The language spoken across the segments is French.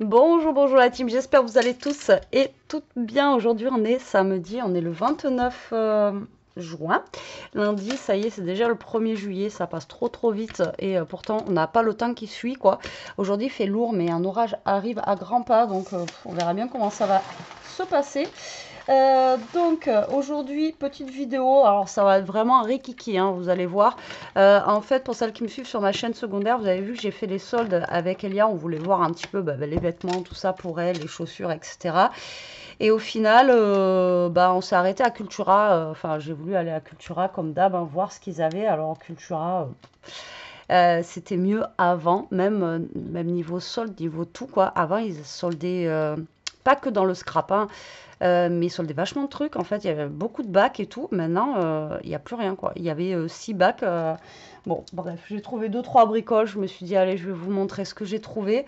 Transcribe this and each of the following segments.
Bonjour, bonjour la team, j'espère que vous allez tous et toutes bien. Aujourd'hui on est samedi, on est le 29 juin. Lundi, ça y est, c'est déjà le 1er juillet, ça passe trop vite et pourtant on n'a pas le temps qui suit quoi. Aujourd'hui il fait lourd mais un orage arrive à grands pas donc on verra bien comment ça va se passer. Aujourd'hui, petite vidéo, alors ça va être vraiment un rikiki, hein, vous allez voir. En fait, pour celles qui me suivent sur ma chaîne secondaire, vous avez vu que j'ai fait les soldes avec Elia, on voulait voir un petit peu les vêtements, tout ça pour elle, les chaussures, etc. Et au final, on s'est arrêté à Cultura, enfin j'ai voulu aller à Cultura comme d'hab, hein, voir ce qu'ils avaient. Alors Cultura, c'était mieux avant, même niveau solde, niveau tout quoi. Avant, ils soldaient pas que dans le scrap, hein, mais ils soldaient vachement de trucs. En fait, il y avait beaucoup de bacs et tout. Maintenant, il n'y a plus rien quoi. Il y avait 6 bacs. Bon, bref, j'ai trouvé deux trois bricoles. Je me suis dit, allez, je vais vous montrer ce que j'ai trouvé.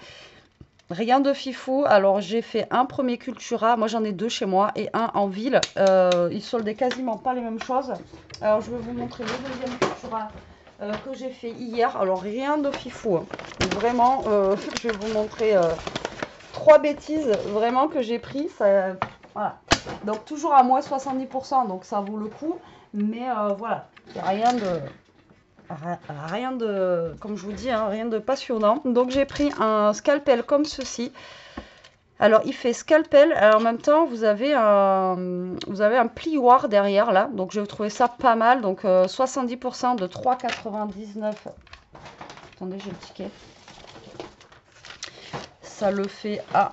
Rien de fifou. Alors, j'ai fait un premier Cultura. Moi, j'en ai deux chez moi et un en ville. Ils soldaient quasiment pas les mêmes choses. Alors, je vais vous montrer le deuxième Cultura que j'ai fait hier. Alors, rien de fifou, hein. Vraiment, je vais vous montrer trois bêtises vraiment que j'ai pris. Ça, voilà. Donc, toujours à moins 70%. Donc, ça vaut le coup. Mais voilà, il n'y a rien de, comme je vous dis, hein, rien de passionnant. Donc j'ai pris un scalpel comme ceci. Alors il fait scalpel, alors en même temps vous avez un plioir derrière là. Donc j'ai trouvé ça pas mal. Donc 70% de 3,99. Attendez, j'ai le ticket. Ça le fait à...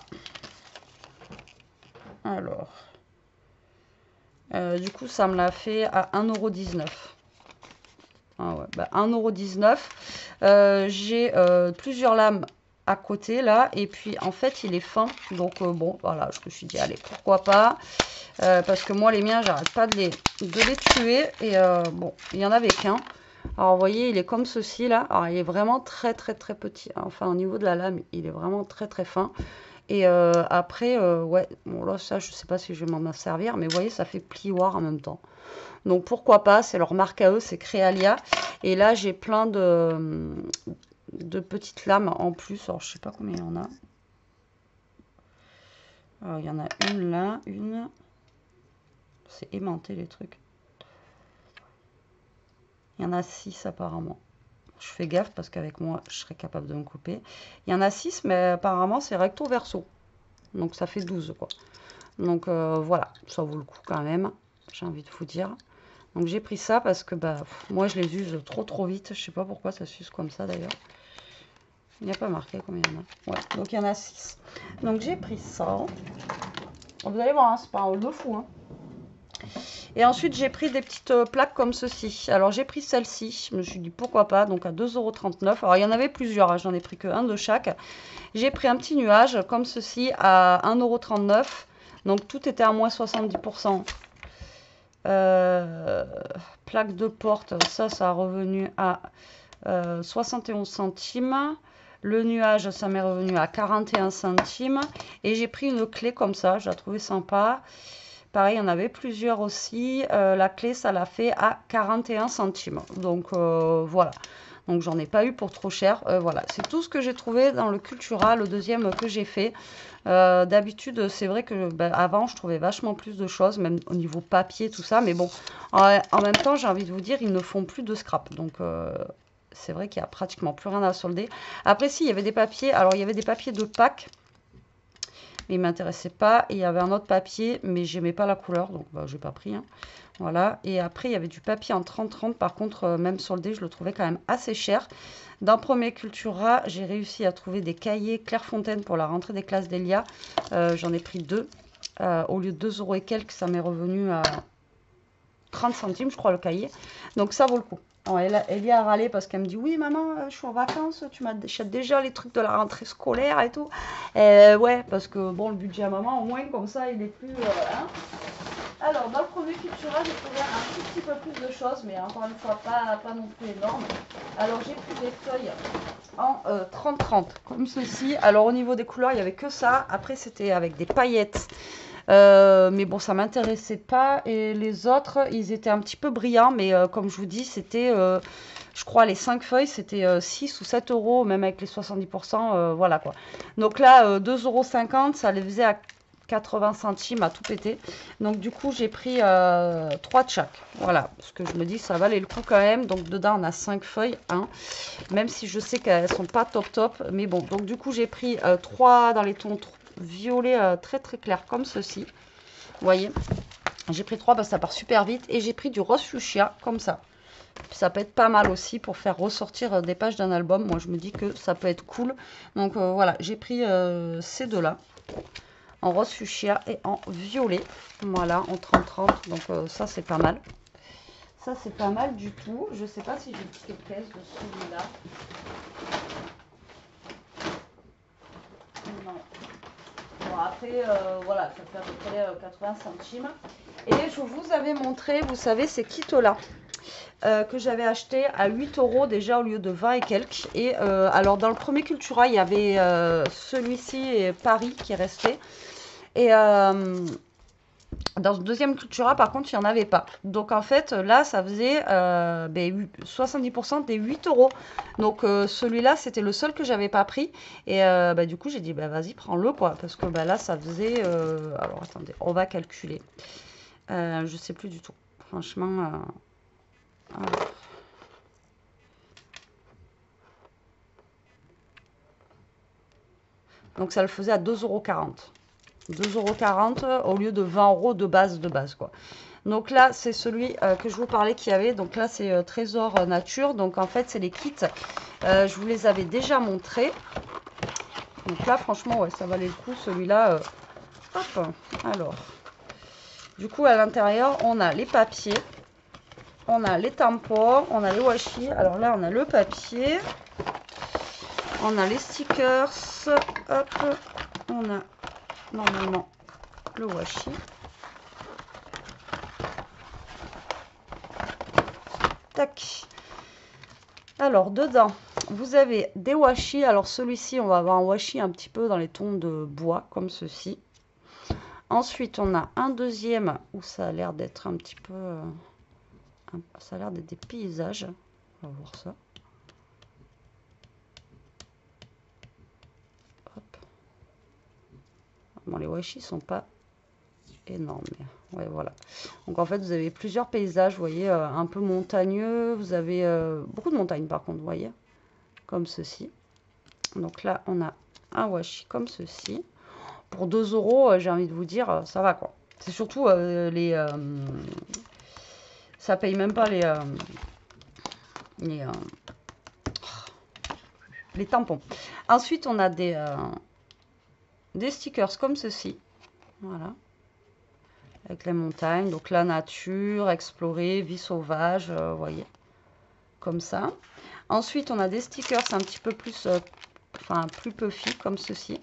Alors... du coup ça me l'a fait à 1,19 €. Ah ouais, 1,19 €. J'ai plusieurs lames à côté là. Et puis en fait il est fin. Donc bon voilà, je me suis dit allez pourquoi pas. Parce que moi les miens j'arrête pas de les tuer. Et bon, il y en avait qu'un. Alors vous voyez il est comme ceci là. Alors il est vraiment très petit. Enfin au niveau de la lame il est vraiment très fin. Et après ouais, bon là ça je sais pas si je vais m'en servir. Mais vous voyez ça fait plioir en même temps. Donc pourquoi pas, c'est leur marque à eux, c'est Créalia. Et là j'ai plein de petites lames en plus. Alors je sais pas combien il y en a. Alors, il y en a une là, une. C'est aimanté les trucs. Il y en a 6 apparemment. Je fais gaffe parce qu'avec moi je serais capable de me couper. Il y en a 6 mais apparemment c'est recto verso. Donc ça fait 12 quoi. Donc voilà, ça vaut le coup quand même. J'ai envie de vous dire. Donc j'ai pris ça parce que moi je les use trop vite. Je sais pas pourquoi ça s'use comme ça d'ailleurs. Il n'y a pas marqué combien il y en a. Ouais, donc il y en a 6. Donc j'ai pris ça. Vous allez voir, hein, c'est pas un haul de fou. Hein. Et ensuite j'ai pris des petites plaques comme ceci. Alors j'ai pris celle-ci. Je me suis dit pourquoi pas. Donc à 2,39 €. Alors il y en avait plusieurs. Hein, j'en ai pris que un de chaque. J'ai pris un petit nuage comme ceci à 1,39 €. Donc tout était à moins 70%. Plaque de porte, ça a revenu à 71 centimes. Le nuage, ça m'est revenu à 41 centimes. Et j'ai pris une clé comme ça, je la trouvais sympa. Pareil, il y en avait plusieurs aussi. La clé, ça l'a fait à 41 centimes. Donc voilà. Donc j'en ai pas eu pour trop cher. Voilà, c'est tout ce que j'ai trouvé dans le Cultura, le deuxième que j'ai fait. D'habitude, c'est vrai que avant, je trouvais vachement plus de choses, même au niveau papier, tout ça. Mais bon, en même temps, j'ai envie de vous dire, ils ne font plus de scrap. Donc c'est vrai qu'il n'y a pratiquement plus rien à solder. Après, si, il y avait des papiers. Alors, il y avait des papiers de Pâques. Mais ils ne m'intéressaient pas. Et il y avait un autre papier, mais j'aimais pas la couleur. Donc, je n'ai pas pris. Hein. Voilà. Et après, il y avait du papier en 30-30. Par contre, même soldé, je le trouvais quand même assez cher. Dans Premier Cultura, j'ai réussi à trouver des cahiers Clairefontaine pour la rentrée des classes d'Elia. J'en ai pris deux. Au lieu de 2 € et quelques, ça m'est revenu à 30 centimes, je crois, le cahier. Donc, ça vaut le coup. Alors, Elia a râlé parce qu'elle me dit, oui, maman, je suis en vacances, tu m'achètes déjà les trucs de la rentrée scolaire et tout. Ouais, parce que, bon, le budget à maman, au moins, comme ça, il est plus... hein. Alors, dans le premier Cultura, j'ai trouvé un tout petit peu plus de choses, mais encore une fois, pas non plus énorme. Alors, j'ai pris des feuilles en 30-30, comme ceci. Alors, au niveau des couleurs, il n'y avait que ça. Après, c'était avec des paillettes. Mais bon, ça m'intéressait pas. Et les autres, ils étaient un petit peu brillants, mais comme je vous dis, c'était Je crois les 5 feuilles, c'était 6 ou 7 euros, même avec les 70%, voilà quoi. Donc là, 2,50 €, ça les faisait à 80 centimes à tout péter. Donc du coup, j'ai pris 3 de chaque. Voilà, parce que je me dis, ça valait le coup quand même. Donc dedans, on a 5 feuilles, hein, même si je sais qu'elles sont pas top top. Mais bon, donc du coup, j'ai pris 3 dans les tons violets très très clairs, comme ceci. Vous voyez, j'ai pris 3 parce que ça part super vite. Et j'ai pris du rose fuchsia, comme ça. Ça peut être pas mal aussi pour faire ressortir des pages d'un album. Moi, je me dis que ça peut être cool. Donc voilà, j'ai pris ces deux-là, en rose fuchsia et en violet. Voilà, en 30-30. Donc ça, c'est pas mal. Ça, c'est pas mal du tout. Je sais pas si j'ai une petite caisse de celui-là. Non. Bon, après, voilà, ça fait à peu près 80 centimes. Et je vous avais montré, vous savez, ces kits-là. Que j'avais acheté à 8 € déjà au lieu de 20 et quelques. Et alors dans le premier Cultura, il y avait celui-ci et Paris qui restait. Et dans le deuxième Cultura, par contre, il n'y en avait pas. Donc en fait, là, ça faisait 70% des 8 €. Donc celui-là, c'était le seul que j'avais pas pris. Et du coup, j'ai dit, vas-y, prends-le, quoi. Parce que là, ça faisait... alors attendez, on va calculer. Je sais plus du tout. Franchement... alors. Donc ça le faisait à 2,40 €. 2,40 € au lieu de 20 € de base quoi. Donc là, c'est celui que je vous parlais qu'il y avait. Donc là, c'est Trésor Nature. Donc en fait, c'est les kits. Je vous les avais déjà montrés. Donc là, franchement, ouais, ça valait le coup. Celui-là, hop, alors. Du coup, à l'intérieur, on a les papiers. On a les tampons. On a les washi. Alors là, on a le papier. On a les stickers. Hop. On a normalement le washi. Tac. Alors, dedans, vous avez des washi. Alors, celui-ci, on va avoir un washi un petit peu dans les tons de bois, comme ceci. Ensuite, on a un deuxième où ça a l'air d'être un petit peu... ça a l'air d'être des paysages. On va voir ça. Hop. Bon, les washi sont pas énormes. Mais ouais, voilà. Donc, en fait, vous avez plusieurs paysages, vous voyez, un peu montagneux. Vous avez beaucoup de montagnes, par contre, vous voyez, comme ceci. Donc là, on a un washi comme ceci. Pour 2 €, j'ai envie de vous dire, ça va quoi. C'est surtout les... ça paye même pas les, les tampons. Ensuite, on a des stickers comme ceci. Voilà. Avec les montagnes. Donc la nature, explorer, vie sauvage, vous voyez. Comme ça. Ensuite, on a des stickers un petit peu plus... plus puffy, comme ceci.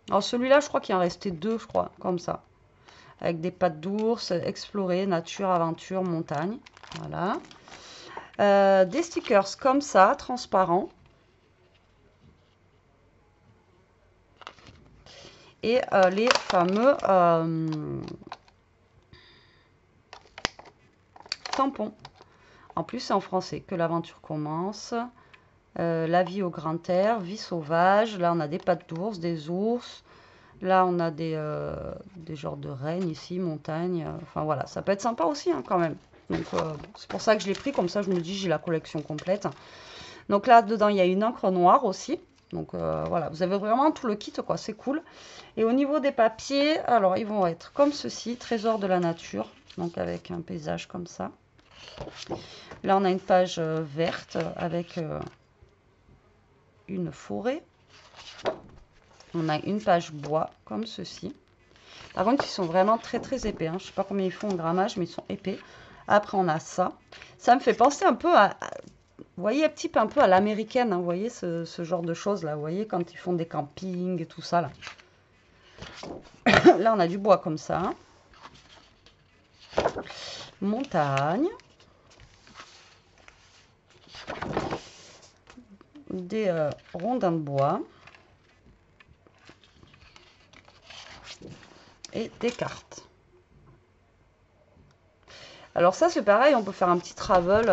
Alors celui-là, je crois qu'il en restait 2, je crois, comme ça. Avec des pattes d'ours, explorer, nature, aventure, montagne. Voilà. Des stickers comme ça, transparents. Et les fameux tampons. En plus, c'est en français. Que l'aventure commence. La vie au grand air, vie sauvage. Là, on a des pattes d'ours, des ours. Là, on a des genres de rennes ici, montagne. Enfin, voilà, ça peut être sympa aussi, hein, quand même. Donc, c'est pour ça que je l'ai pris. Comme ça, je me dis, j'ai la collection complète. Donc là, dedans, il y a une encre noire aussi. Donc, voilà, vous avez vraiment tout le kit, quoi. C'est cool. Et au niveau des papiers, alors, ils vont être comme ceci. Trésor de la nature. Donc, avec un paysage comme ça. Là, on a une page verte avec une forêt. On a une page bois, comme ceci. Par contre, ils sont vraiment très très épais. Hein. Je ne sais pas combien ils font en grammage, mais ils sont épais. Après, on a ça. Ça me fait penser un peu à... Vous voyez, un petit peu un peu à l'américaine. Hein, vous voyez, ce genre de choses là. Vous voyez, quand ils font des campings et tout ça là. Là, on a du bois comme ça. Hein. Montagne. Des rondins de bois. Et des cartes. Alors ça, c'est pareil, on peut faire un petit travel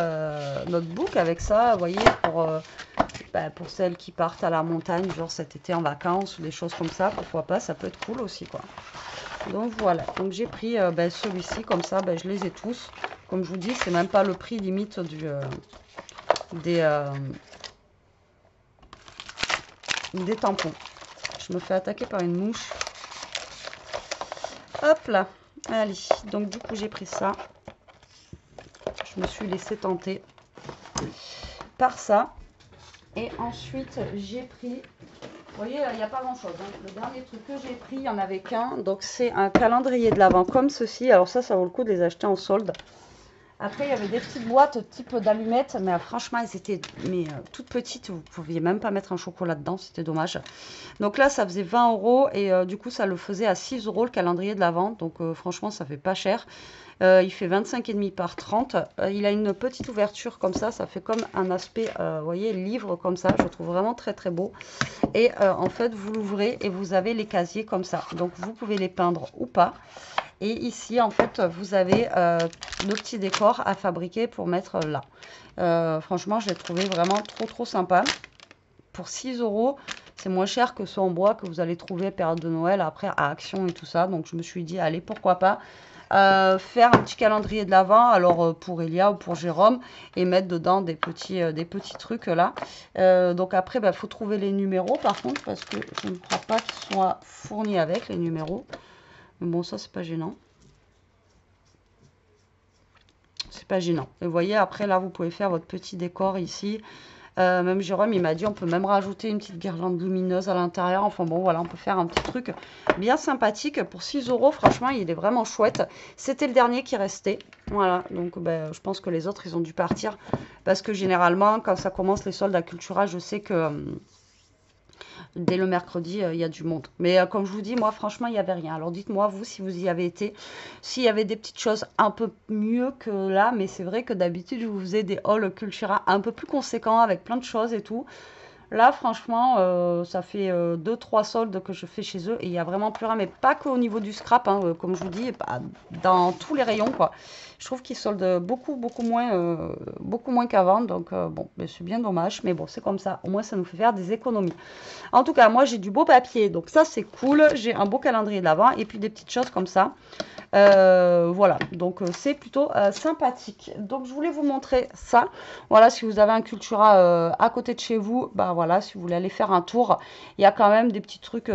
notebook avec ça, vous voyez, pour celles qui partent à la montagne, genre cet été en vacances ou des choses comme ça, pourquoi pas, ça peut être cool aussi, quoi. Donc voilà, donc j'ai pris celui-ci, comme ça, je les ai tous. Comme je vous dis, c'est même pas le prix limite des tampons. Je me fais attaquer par une mouche. Hop là, allez, donc du coup j'ai pris ça. Je me suis laissé tenter par ça. Et ensuite j'ai pris, vous voyez, il n'y a pas grand chose, hein. Le dernier truc que j'ai pris, il n'y en avait qu'un. Donc c'est un calendrier de l'Avent comme ceci. Alors ça vaut le coup de les acheter en solde. Après, il y avait des petites boîtes type d'allumettes, mais franchement, elles étaient toutes petites. Vous ne pouviez même pas mettre un chocolat dedans, c'était dommage. Donc là, ça faisait 20 € et du coup, ça le faisait à 6 € le calendrier de l'Avent. Donc franchement, ça fait pas cher. Il fait 25,5 par 30. Il a une petite ouverture comme ça fait comme un aspect, vous voyez, livre comme ça. Je trouve vraiment très très beau. Et en fait, vous l'ouvrez et vous avez les casiers comme ça. Donc vous pouvez les peindre ou pas. Et ici, en fait, vous avez le petit décor à fabriquer pour mettre là. Franchement, je l'ai trouvé vraiment trop sympa. Pour 6 €, c'est moins cher que ceux en bois que vous allez trouver période de Noël, après à Action et tout ça. Donc, je me suis dit, allez, pourquoi pas faire un petit calendrier de l'Avent, alors pour Elia ou pour Jérôme, et mettre dedans des petits trucs là. Donc après, il faut trouver les numéros par contre, parce que je ne crois pas qu'ils soient fournis avec les numéros. Mais bon, ça, c'est pas gênant. C'est pas gênant. Et vous voyez, après, là, vous pouvez faire votre petit décor ici. Même Jérôme, il m'a dit, on peut même rajouter une petite guirlande lumineuse à l'intérieur. Enfin bon, voilà, on peut faire un petit truc bien sympathique. Pour 6 €, franchement, il est vraiment chouette. C'était le dernier qui restait. Voilà, donc je pense que les autres, ils ont dû partir. Parce que généralement, quand ça commence les soldes à Cultura, je sais que dès le mercredi, il y a du monde. Mais comme je vous dis, moi, franchement, il n'y avait rien. Alors dites-moi, vous, si vous y avez été, s'il y avait des petites choses un peu mieux que là. Mais c'est vrai que d'habitude, je vous faisais des hauls Cultura un peu plus conséquents avec plein de choses et tout. Là, franchement, ça fait 2-3 soldes que je fais chez eux et il n'y a vraiment plus rien. Mais pas qu'au niveau du scrap, hein, comme je vous dis, dans tous les rayons, quoi. Je trouve qu'ils soldent beaucoup moins qu'avant. Donc, bon, c'est bien dommage. Mais bon, c'est comme ça. Au moins, ça nous fait faire des économies. En tout cas, moi, j'ai du beau papier. Donc, ça, c'est cool. J'ai un beau calendrier de l'Avent et puis des petites choses comme ça. Voilà, donc c'est plutôt sympathique. Donc je voulais vous montrer ça. Voilà, si vous avez un Cultura à côté de chez vous, voilà, si vous voulez aller faire un tour, il y a quand même des petits trucs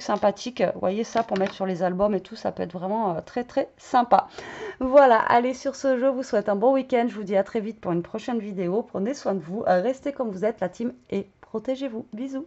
sympathiques. Vous voyez ça pour mettre sur les albums et tout, ça peut être vraiment très très sympa. Voilà, allez, sur ce, je vous souhaite un bon week-end. Je vous dis à très vite pour une prochaine vidéo. Prenez soin de vous, restez comme vous êtes, la team, et protégez-vous. Bisous.